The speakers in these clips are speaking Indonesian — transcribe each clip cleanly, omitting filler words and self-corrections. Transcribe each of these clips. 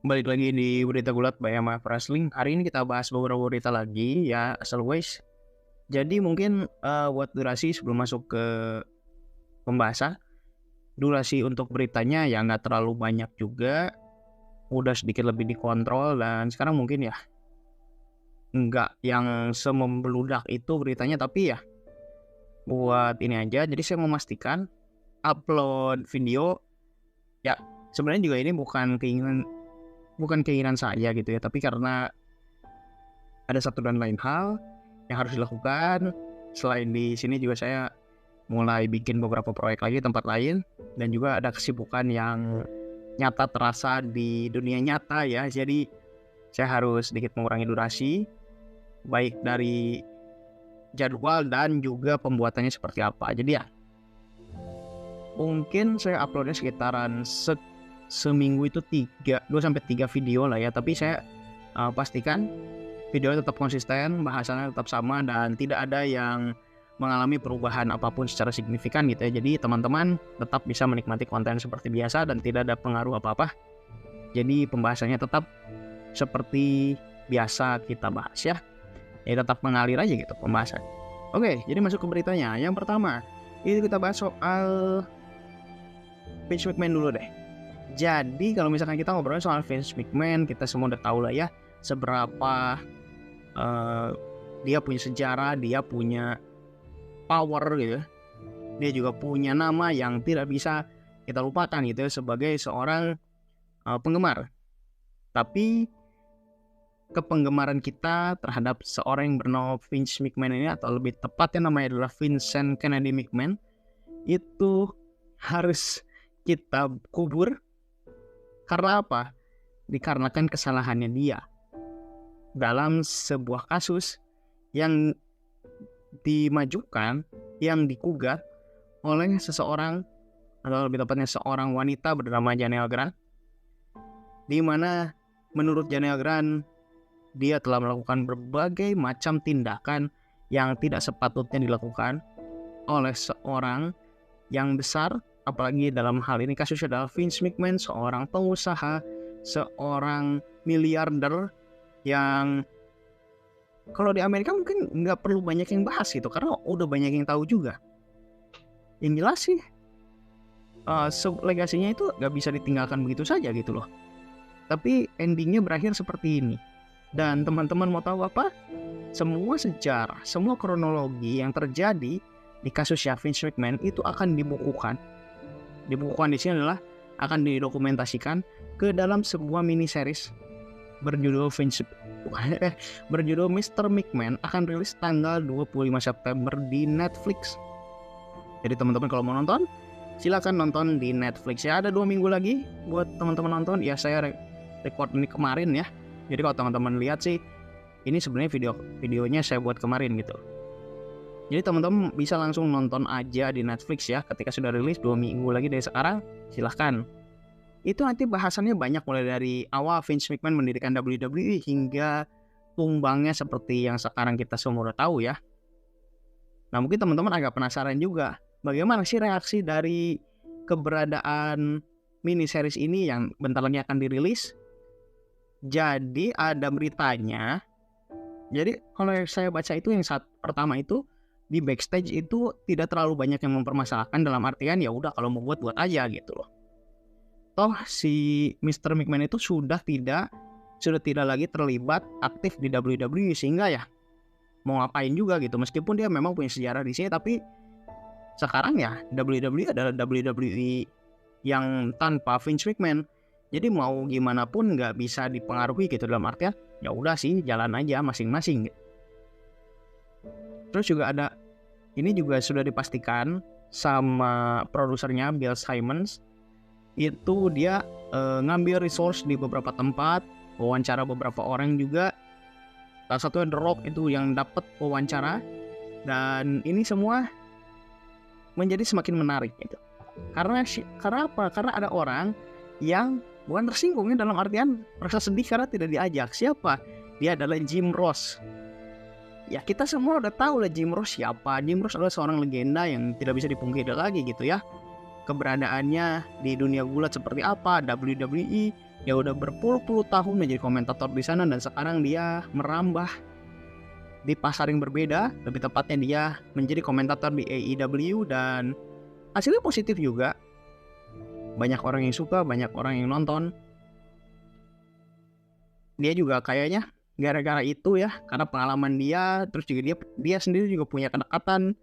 Balik lagi di Berita Gulat by MF Wrestling. Hari ini kita bahas beberapa berita lagi ya, as always. Jadi mungkin buat durasi sebelum masuk ke pembahasan, durasi untuk beritanya ya nggak terlalu banyak juga, udah sedikit lebih dikontrol dan sekarang mungkin ya nggak yang semembeludak itu beritanya, tapi ya buat ini aja. Jadi saya memastikan upload video ya, sebenarnya juga ini bukan keinginan saya gitu ya, tapi karena ada satu dan lain hal yang harus dilakukan. Selain di sini juga saya mulai bikin beberapa proyek lagi di tempat lain, dan juga ada kesibukan yang nyata terasa di dunia nyata ya. Jadi saya harus sedikit mengurangi durasi, baik dari jadwal dan juga pembuatannya seperti apa. Jadi ya mungkin saya uploadnya sekitaran seminggu itu 2-3 video lah ya. Tapi saya pastikan videonya tetap konsisten, bahasannya tetap sama, dan tidak ada yang mengalami perubahan apapun secara signifikan gitu ya. Jadi teman-teman tetap bisa menikmati konten seperti biasa dan tidak ada pengaruh apa-apa. Jadi pembahasannya tetap seperti biasa kita bahas ya. Ya tetap mengalir aja gitu pembahasan. Oke, jadi masuk ke beritanya. Yang pertama, ini kita bahas soal Vince McMahon dulu deh. Jadi kalau misalkan kita ngobrol soal Vince McMahon, kita semua udah tahu lah ya seberapa dia punya sejarah, dia punya power gitu. Dia juga punya nama yang tidak bisa kita lupakan gitu ya, sebagai seorang penggemar. Tapi kepenggemaran kita terhadap seorang yang bernama Vince McMahon ini, atau lebih tepatnya namanya adalah Vincent Kennedy McMahon, itu harus kita kubur. Karena apa? Dikarenakan kesalahannya dia dalam sebuah kasus yang dimajukan, yang digugat oleh seseorang, atau lebih tepatnya seorang wanita bernama Janelle Grant, di mana menurut Janelle Grant dia telah melakukan berbagai macam tindakan yang tidak sepatutnya dilakukan oleh seorang yang besar, apalagi dalam hal ini kasusnya adalah Vince McMahon, seorang pengusaha, seorang miliarder yang kalau di Amerika mungkin nggak perlu banyak yang bahas gitu, karena udah banyak yang tahu juga. Yang jelas sih legasinya itu nggak bisa ditinggalkan begitu saja gitu loh. Tapi endingnya berakhir seperti ini. Dan teman-teman mau tahu apa? Semua sejarah, semua kronologi yang terjadi di kasus Vince McMahon itu akan dibukukan. Dibukukan di sini adalah akan didokumentasikan ke dalam sebuah mini series berjudul Mr. McMahon, akan rilis tanggal 25 September di Netflix. Jadi teman-teman kalau mau nonton, silakan nonton di Netflix ya. Ada 2 minggu lagi buat teman-teman nonton. Ya saya record ini kemarin ya. Jadi kalau teman-teman lihat sih, ini sebenarnya videonya saya buat kemarin gitu. Jadi teman-teman bisa langsung nonton aja di Netflix ya. Ketika sudah rilis 2 minggu lagi dari sekarang, silahkan. Itu nanti bahasannya banyak, mulai dari awal Vince McMahon mendirikan WWE hingga tumbangnya seperti yang sekarang kita semua udah tahu ya. Nah mungkin teman-teman agak penasaran juga, bagaimana sih reaksi dari keberadaan mini series ini yang bentar lagi akan dirilis. Jadi ada beritanya. Jadi kalau saya baca itu, yang pertama itu di backstage itu tidak terlalu banyak yang mempermasalahkan, dalam artian ya udah kalau mau buat aja gitu loh. Toh si Mr. McMahon itu sudah tidak lagi terlibat aktif di WWE, sehingga ya mau ngapain juga gitu. Meskipun dia memang punya sejarah di sini, tapi sekarang ya WWE adalah WWE yang tanpa Vince McMahon. Jadi mau gimana pun nggak bisa dipengaruhi gitu, dalam artian ya udah sih jalan aja masing-masing. Terus juga ada, ini juga sudah dipastikan sama produsernya Bill Simmons, itu dia ngambil resource di beberapa tempat, wawancara beberapa orang juga. Salah satu The Rock itu yang dapat wawancara, dan ini semua menjadi semakin menarik gitu. Karena apa? Karena ada orang yang bukan tersinggung ya, dalam artian merasa sedih karena tidak diajak. Siapa? Dia adalah Jim Ross. Ya kita semua udah tahu lah Jim Ross siapa. Jim Ross adalah seorang legenda yang tidak bisa dipungkiri lagi gitu ya. Keberadaannya di dunia gulat seperti apa, WWE, Dia udah berpuluh-puluh tahun menjadi komentator di sana dan sekarang dia merambah di pasar yang berbeda. Lebih tepatnya dia menjadi komentator di AEW dan hasilnya positif juga. Banyak orang yang suka, banyak orang yang nonton. Dia juga kayaknya gara-gara itu ya, karena pengalaman dia, terus juga dia sendiri juga punya kedekatan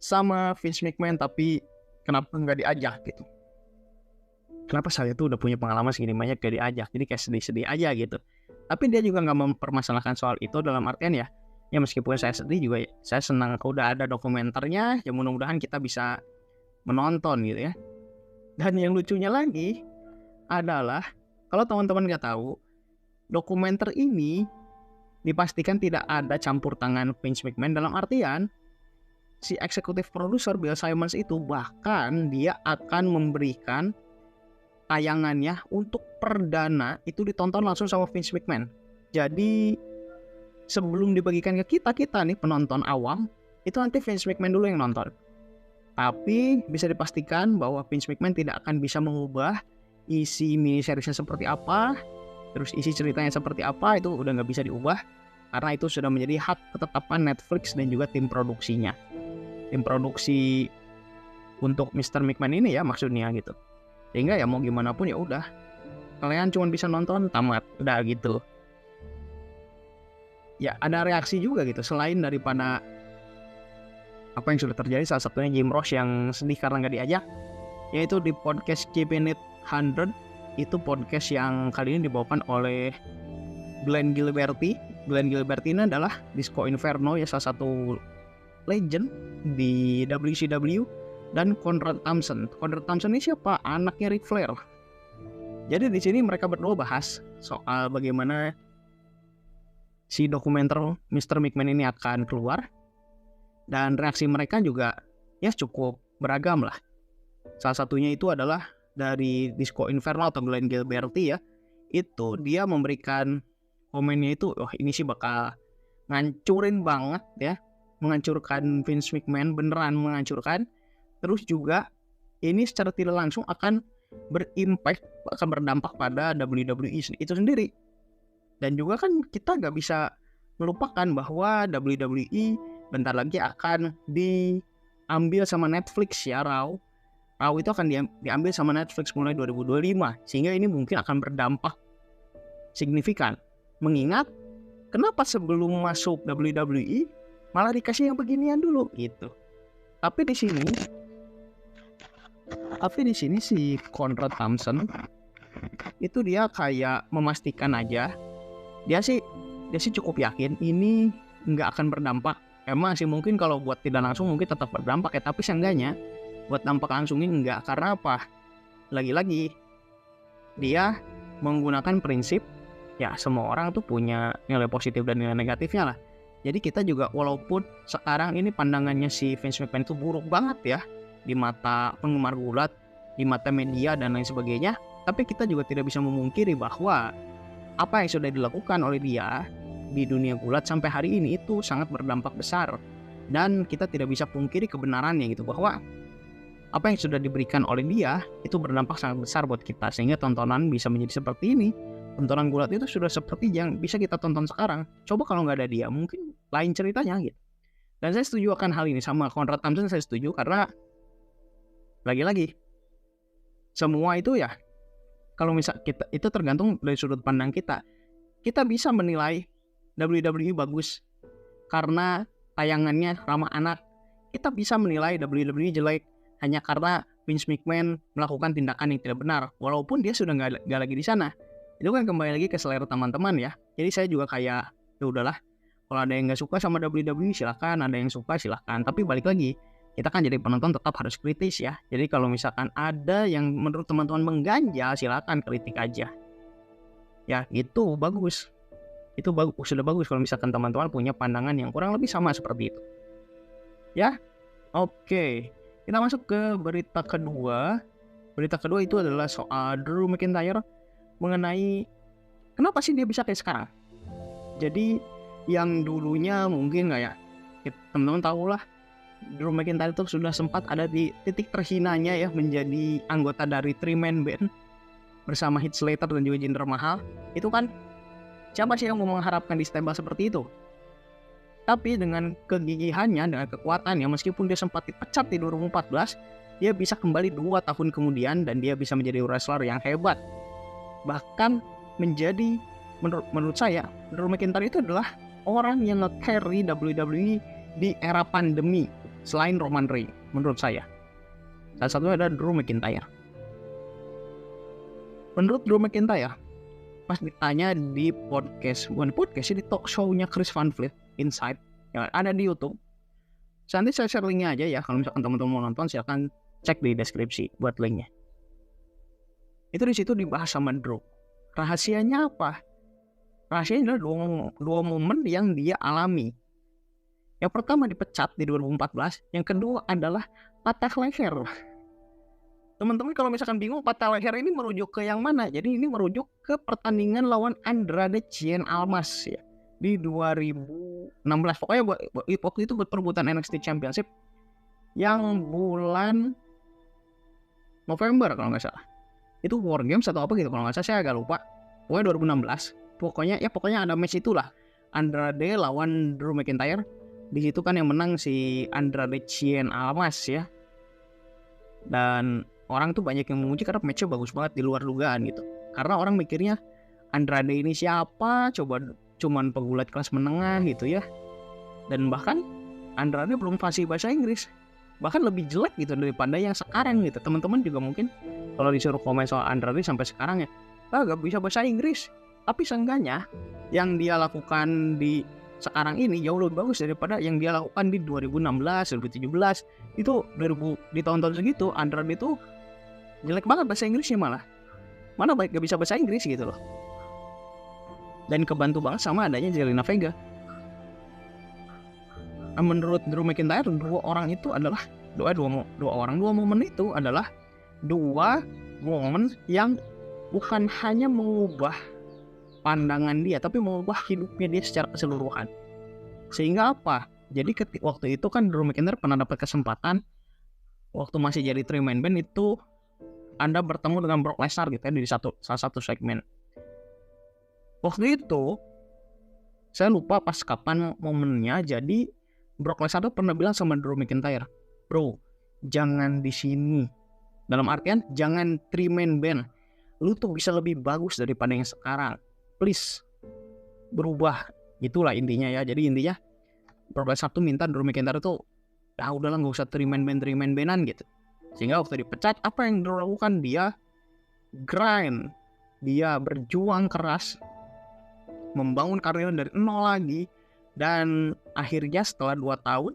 sama Vince McMahon, tapi kenapa nggak diajak gitu? Kenapa saya tuh udah punya pengalaman segini banyak gak diajak, jadi kayak sedih-sedih aja gitu. Tapi dia juga nggak mempermasalahkan soal itu, dalam artian ya meskipun saya sedih juga saya senang udah ada dokumenternya, ya mudah-mudahan kita bisa menonton gitu ya. Dan yang lucunya lagi adalah kalau teman-teman nggak tahu, dokumenter ini dipastikan tidak ada campur tangan Vince McMahon, dalam artian si eksekutif produser Bill Simmons itu bahkan dia akan memberikan tayangannya untuk perdana itu ditonton langsung sama Vince McMahon. Jadi sebelum dibagikan ke kita nih penonton awam, itu nanti Vince McMahon dulu yang nonton. Tapi bisa dipastikan bahwa Vince McMahon tidak akan bisa mengubah isi mini seriesnya seperti apa, terus isi ceritanya seperti apa, itu udah nggak bisa diubah karena itu sudah menjadi hak ketetapan Netflix dan juga tim produksinya. Tim produksi untuk Mr. McMahon ini ya maksudnya gitu. Sehingga ya mau gimana pun ya udah, kalian cuma bisa nonton tamat, udah gitu. Ya ada reaksi juga gitu, selain daripada apa yang sudah terjadi, salah satunya Jim Ross yang sedih karena nggak diajak, yaitu di podcast Keeping It 100. Itu podcast yang kali ini dibawakan oleh Glenn Gilberti. Glenn Gilberti ini adalah Disco Inferno ya, salah satu legend di WCW, dan Conrad Thompson. Conrad Thompson ini siapa? Anaknya Ric Flair. Jadi di sini mereka berdua bahas soal bagaimana si dokumenter Mr. McMahon ini akan keluar, dan reaksi mereka juga ya cukup beragam lah. Salah satunya itu adalah dari Disco Inferno atau Glenn Gilberti ya, itu dia memberikan komennya itu, ini sih bakal ngancurin banget ya, menghancurkan Vince McMahon, beneran menghancurkan. Terus juga ini secara tidak langsung akan berimpact, akan berdampak pada WWE itu sendiri. Dan juga kan kita nggak bisa melupakan bahwa WWE bentar lagi akan diambil sama Netflix ya, Raw itu akan diambil sama Netflix mulai 2025. Sehingga ini mungkin akan berdampak signifikan. Mengingat kenapa sebelum masuk WWE malah dikasih yang beginian dulu gitu. Tapi di sini si Conrad Thompson itu dia kayak memastikan aja, dia sih cukup yakin ini nggak akan berdampak. Emang sih mungkin kalau buat tidak langsung mungkin tetap berdampak ya, tapi seenggaknya buat dampak langsung ini enggak. Karena apa? Lagi-lagi dia menggunakan prinsip ya semua orang tuh punya nilai positif dan nilai negatifnya lah. Jadi kita juga walaupun sekarang ini pandangannya si Vince McMahon itu buruk banget ya di mata penggemar gulat, di mata media dan lain sebagainya, tapi kita juga tidak bisa memungkiri bahwa apa yang sudah dilakukan oleh dia di dunia gulat sampai hari ini itu sangat berdampak besar. Dan kita tidak bisa pungkiri kebenarannya gitu, bahwa apa yang sudah diberikan oleh dia itu berdampak sangat besar buat kita, sehingga tontonan bisa menjadi seperti ini. Tontonan gulat itu sudah seperti yang bisa kita tonton sekarang. Coba kalau nggak ada dia, mungkin lain ceritanya gitu. Dan saya setuju akan hal ini sama Conrad Thompson, saya setuju karena lagi-lagi semua itu ya, kalau misal kita itu tergantung dari sudut pandang kita. Kita bisa menilai WWE bagus karena tayangannya ramah anak. Kita bisa menilai WWE jelek hanya karena Vince McMahon melakukan tindakan yang tidak benar, walaupun dia sudah nggak lagi di sana. Itu kan kembali lagi ke selera teman-teman ya. Jadi saya juga kayak ya udahlah, kalau ada yang nggak suka sama WWE silakan, ada yang suka silakan. Tapi balik lagi, kita kan jadi penonton tetap harus kritis ya. Jadi kalau misalkan ada yang menurut teman-teman mengganjal, silakan kritik aja. Ya itu bagus. Itu sudah bagus kalau misalkan teman-teman punya pandangan yang kurang lebih sama seperti itu. Ya, oke. Kita masuk ke berita kedua. Berita kedua itu adalah soal Drew McIntyre, mengenai kenapa sih dia bisa kayak sekarang. Jadi yang dulunya mungkin nggak ya, teman-teman tahu lah, Drew McIntyre itu sudah sempat ada di titik terhinanya ya, menjadi anggota dari 3-man band. bersama Heath Slater dan juga Jinder Mahal, itu kan siapa sih yang mau mengharapkan di stable seperti itu? Tapi dengan kegigihannya, dengan kekuatannya, meskipun dia sempat dipecat di 2014, dia bisa kembali 2 tahun kemudian dan dia bisa menjadi wrestler yang hebat. Bahkan menjadi, menurut saya, Drew McIntyre itu adalah orang yang nge-carry WWE di era pandemi selain Roman Reigns, menurut saya. Salah satunya adalah Drew McIntyre. Menurut Drew McIntyre, pas ditanya di podcast, bukan podcast, di talk show-nya Chris Van Vliet, Inside, yang ada di YouTube. Nanti saya share linknya aja ya, kalau misalkan teman-teman mau nonton silahkan cek di deskripsi buat linknya. Itu di situ dibahas sama Drew. Rahasianya apa? Rahasianya adalah dua momen yang dia alami. Yang pertama dipecat di 2014, yang kedua adalah patah leher. Teman-teman kalau misalkan bingung patah leher ini merujuk ke yang mana? Jadi ini merujuk ke pertandingan lawan Andrade Cien Almas ya di 2016. Pokoknya waktu itu buat perebutan NXT Championship yang bulan November kalau nggak salah. Itu War Games atau apa gitu kalau nggak salah, saya agak lupa. Pokoknya 2016. Pokoknya ada match itulah. Andrade lawan Drew McIntyre. Di situ kan yang menang si Andrade Cien Almas ya. Dan orang tuh banyak yang memuji karena matchnya bagus banget di luar dugaan gitu. Karena orang mikirnya Andrade ini siapa? Cuman pegulat kelas menengah gitu ya. Dan bahkan Andrade belum fasih bahasa Inggris. Bahkan lebih jelek gitu daripada yang sekarang gitu. Teman-teman juga mungkin kalau disuruh komen soal Andrade sampai sekarang ya, gak bisa bahasa Inggris. Tapi seenggaknya yang dia lakukan di sekarang ini jauh lebih bagus daripada yang dia lakukan di 2016, 2017. Itu di tahun-tahun segitu Andrade itu jelek banget bahasa Inggrisnya malah. Mana baik gak bisa bahasa Inggris gitu loh. Dan kebantu banget sama adanya Zelina Vega. Menurut Drew McIntyre, dua momen itu adalah dua momen yang bukan hanya mengubah pandangan dia, tapi mengubah hidupnya dia secara keseluruhan. Sehingga apa? Jadi waktu itu kan Drew McIntyre pernah dapat kesempatan waktu masih jadi 3-man band itu Anda bertemu dengan Brock Lesnar gitu ya di salah satu segmen. Waktu itu saya lupa pas kapan momennya. Jadi Brock Lesnar tuh pernah bilang sama Drew McIntyre, "Bro, jangan di sini." Dalam artian jangan 3-man band. Lu tuh bisa lebih bagus daripada yang sekarang. Please berubah. Itulah intinya ya. Jadi intinya Brock Lesnar tuh minta Drew McIntyre tuh udahlah nggak usah 3-man bandan gitu. Sehingga waktu dipecat, apa yang Drew lakukan? Dia grind, dia berjuang keras, membangun karirnya dari nol lagi, dan akhirnya setelah 2 tahun,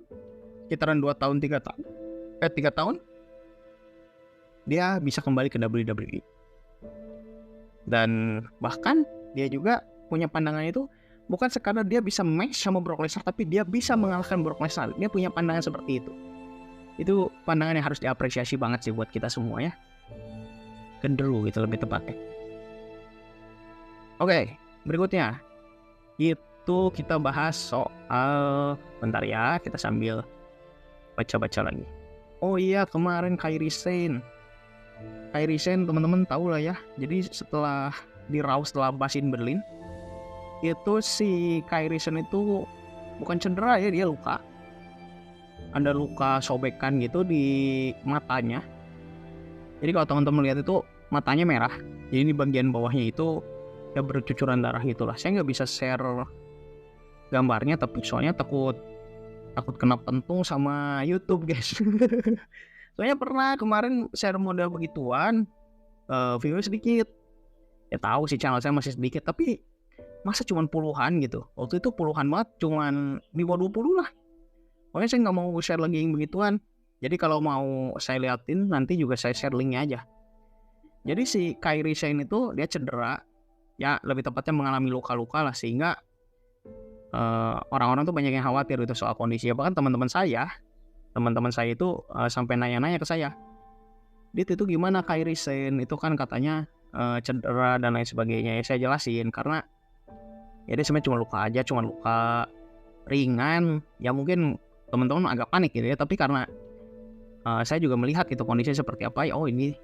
sekitaran 2 tahun 3 tahun, dia bisa kembali ke WWE. Dan bahkan dia juga punya pandangan itu bukan sekadar dia bisa match sama Brock Lesnar, tapi dia bisa mengalahkan Brock Lesnar. Dia punya pandangan seperti itu. Itu pandangan yang harus diapresiasi banget sih buat kita semua ya. Cenderung gitu lebih tepatnya. Oke, berikutnya itu kita bahas soal, bentar ya, kita sambil baca-baca lagi. Oh iya, kemarin Kairi Sane teman-teman tahu lah ya. Jadi setelah di Raw setelah Basin Berlin, itu si Kairi Sane itu bukan cedera ya, dia luka. Ada luka sobekan gitu di matanya. Jadi kalau teman-teman lihat itu matanya merah. Jadi di bagian bawahnya itu ya bercucuran darah gitulah. Saya nggak bisa share gambarnya, tapi soalnya takut kena pentung sama YouTube guys. Soalnya pernah kemarin share model begituan, views sedikit. Ya tahu sih channel saya masih sedikit, tapi masa cuma puluhan gitu. Waktu itu puluhan banget, cuman di bawah 20 lah. Pokoknya saya nggak mau share lagi yang begituan. Jadi kalau mau saya liatin nanti juga saya share linknya aja. Jadi si Kairi Sane itu dia cedera, ya lebih tepatnya mengalami luka-luka lah, sehingga orang-orang tuh banyak yang khawatir gitu soal kondisinya. Bahkan teman-teman saya itu sampai nanya-nanya ke saya, "Dit, itu gimana Kairi Sane? Itu kan katanya cedera dan lain sebagainya." Ya saya jelasin karena ya dia sebenarnya cuma luka ringan. Ya mungkin teman-teman agak panik gitu ya, tapi karena saya juga melihat itu kondisinya seperti apa ya, oh ini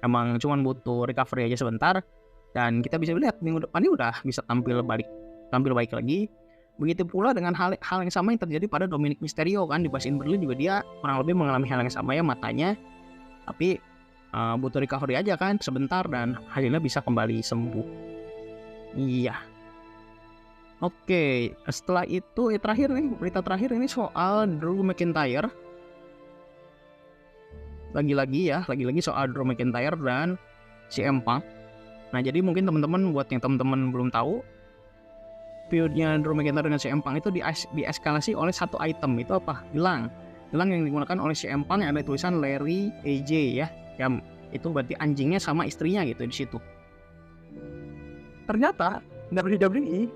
emang cuman butuh recovery aja sebentar, dan kita bisa lihat minggu depan ini udah bisa tampil baik lagi. Begitu pula dengan hal yang sama yang terjadi pada Dominic Mysterio kan, di Bash in Berlin juga dia kurang lebih mengalami hal yang sama ya, matanya, tapi butuh recovery aja kan sebentar dan hasilnya bisa kembali sembuh. Iya. Oke, setelah itu terakhir nih, berita terakhir ini soal Drew McIntyre. Lagi-lagi soal Drew McIntyre dan CM Punk. Nah, jadi mungkin teman-teman, buat yang teman-teman belum tahu, feud-nya Drew McIntyre dengan CM Punk itu dieskalasi oleh satu item. Itu apa? Gelang yang digunakan oleh CM Punk yang ada tulisan Larry AJ ya. Yang itu berarti anjingnya sama istrinya gitu di situ. Ternyata WWE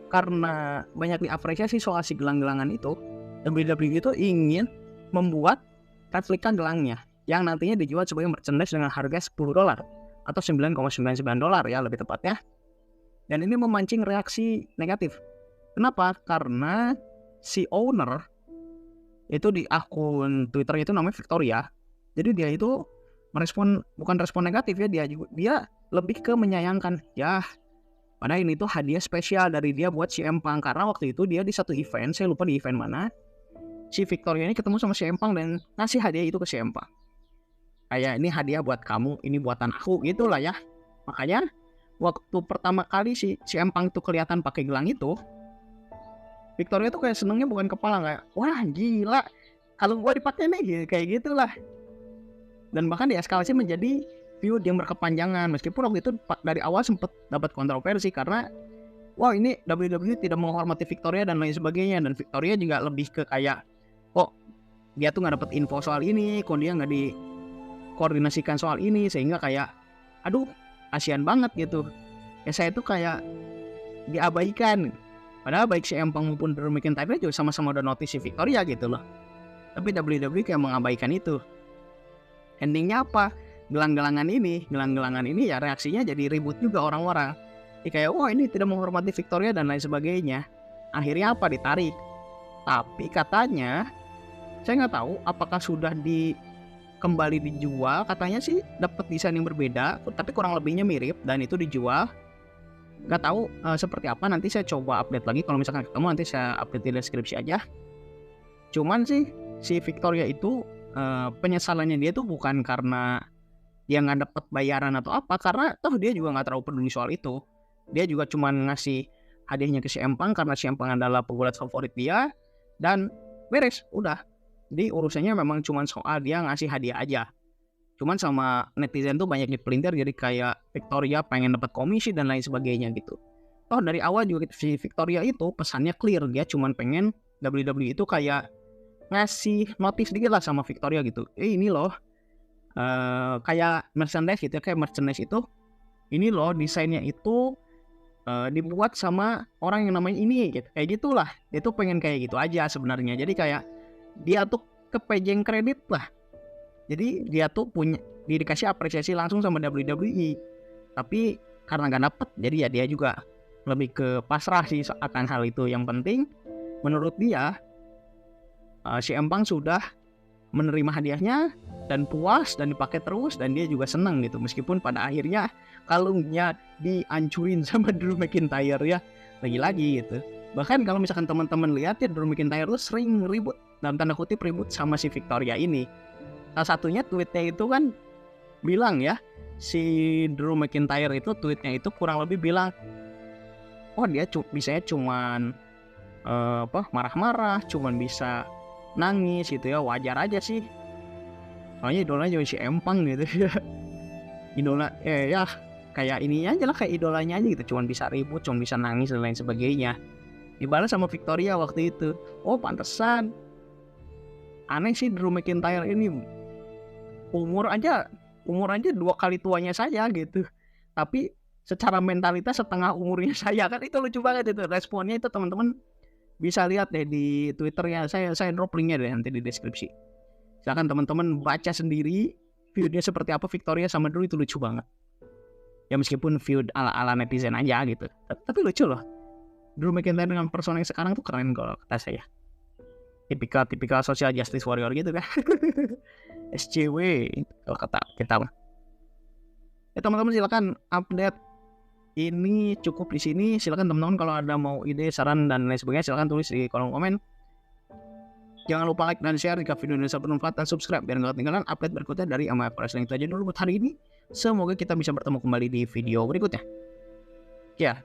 karena banyak diapresiasi soal si gelang-gelangan itu, WWE itu ingin membuat replika gelangnya yang nantinya dijual sebagai merchandise dengan harga $10 atau $9.99 ya lebih tepatnya. Dan ini memancing reaksi negatif. Kenapa? Karena si owner itu di akun Twitter itu namanya Victoria. Jadi dia itu bukan respon negatif ya, dia lebih ke menyayangkan ya. Padahal ini tuh hadiah spesial dari dia buat CM Punk, karena waktu itu dia di satu event, saya lupa di event mana, si Victoria ini ketemu sama CM Punk dan ngasih hadiah itu ke CM Punk. Kayak ini hadiah buat kamu, ini buatan aku gitulah ya. Makanya waktu pertama kali si CM Punk tuh kelihatan pakai gelang itu, Victoria tuh kayak senengnya bukan kepala, kayak wah gila, kalau gua dipakai nih kayak gitulah. Dan bahkan dieskalasi menjadi feud yang berkepanjangan, meskipun waktu itu dari awal sempat dapat kontroversi karena wah ini WWE tidak menghormati Victoria dan lain sebagainya, dan Victoria juga lebih ke kayak kok dia tuh nggak dapat info soal ini, kok dia nggak dikoordinasikan soal ini, sehingga kayak aduh kasihan banget gitu ya, saya tuh kayak diabaikan. Padahal baik CM Punk maupun Drew McIntyre juga sama-sama udah notice si Victoria gitu loh, tapi WWE kayak mengabaikan itu. Endingnya apa? Gelang-gelangan ini ya reaksinya jadi ribut juga orang-orang. Kayak wah ini tidak menghormati Victoria dan lain sebagainya. Akhirnya apa? Ditarik. Tapi katanya saya nggak tahu apakah sudah kembali dijual. Katanya sih dapat desain yang berbeda, tapi kurang lebihnya mirip dan itu dijual. Nggak tahu seperti apa. Nanti saya coba update lagi. Kalau misalkan ketemu nanti saya update di deskripsi aja. Cuman sih si Victoria itu penyesalannya dia tuh bukan karena dia nggak dapat bayaran atau apa, karena toh dia juga nggak terlalu peduli soal itu. Dia juga cuma ngasih hadiahnya ke CM Punk karena CM Punk adalah pegulat favorit dia, dan beres, udah. Jadi urusannya memang cuma soal dia ngasih hadiah aja. Cuman sama netizen tuh banyak dipelintir, jadi kayak Victoria pengen dapat komisi dan lain sebagainya gitu. Toh dari awal juga si Victoria itu pesannya clear, dia cuma pengen WWE itu kayak ngasih notif dikit lah sama Victoria gitu. Ini loh kayak merchandise gitu ya, kayak merchandise itu ini loh desainnya itu dibuat sama orang yang namanya ini gitu. Kayak gitulah. Dia tuh pengen kayak gitu aja sebenarnya. Jadi kayak dia tuh kepejeng kredit lah. Jadi dia tuh dikasih apresiasi langsung sama WWE. Tapi karena gak dapet, jadi ya dia juga lebih ke pasrah sih akan hal itu. Yang penting menurut dia CM Punk sudah menerima hadiahnya dan puas dan dipakai terus, dan dia juga senang gitu, meskipun pada akhirnya kalungnya dihancurin sama Drew McIntyre ya, lagi-lagi gitu. Bahkan kalau misalkan teman-teman lihat ya, Drew McIntyre tuh sering ribut, dalam tanda kutip ribut sama si Victoria ini. Salah satunya tweetnya itu kan bilang ya, si Drew McIntyre itu tweetnya itu kurang lebih bilang, oh dia bisanya cuman marah-marah, cuman bisa nangis gitu ya, wajar aja sih. Soalnya idolanya juga si Empang gitu ya. Idola ya kayak ini aja lah, kayak idolanya aja gitu, cuman bisa ribut, cuman bisa nangis dan lain sebagainya. Dibalas sama Victoria waktu itu. Oh pantesan. Aneh sih Drew McIntyre ini umur aja 2 kali tuanya saya gitu. Tapi secara mentalitas setengah umurnya saya, kan itu lucu banget itu responnya itu, teman-teman bisa lihat deh di Twitternya saya drop linknya deh nanti di deskripsi. Silakan teman-teman baca sendiri feudnya seperti apa Victoria sama Drew, itu lucu banget. Ya meskipun feud ala netizen aja gitu, tapi lucu loh. Drew McIntyre dengan persona yang sekarang tuh keren kalau kata saya. Tipikal social justice warrior gitu kan. SJW kalau kata kita. Ya teman-teman, silakan update ini cukup di sini. Silakan teman-teman kalau ada mau ide, saran dan lain sebagainya, silakan tulis di kolom komen. Jangan lupa like dan share jika video ini sangat bermanfaat, dan subscribe biar nggak ketinggalan update berikutnya dari AMF Wrestling. Itu aja dulu buat hari ini. Semoga kita bisa bertemu kembali di video berikutnya. Ya.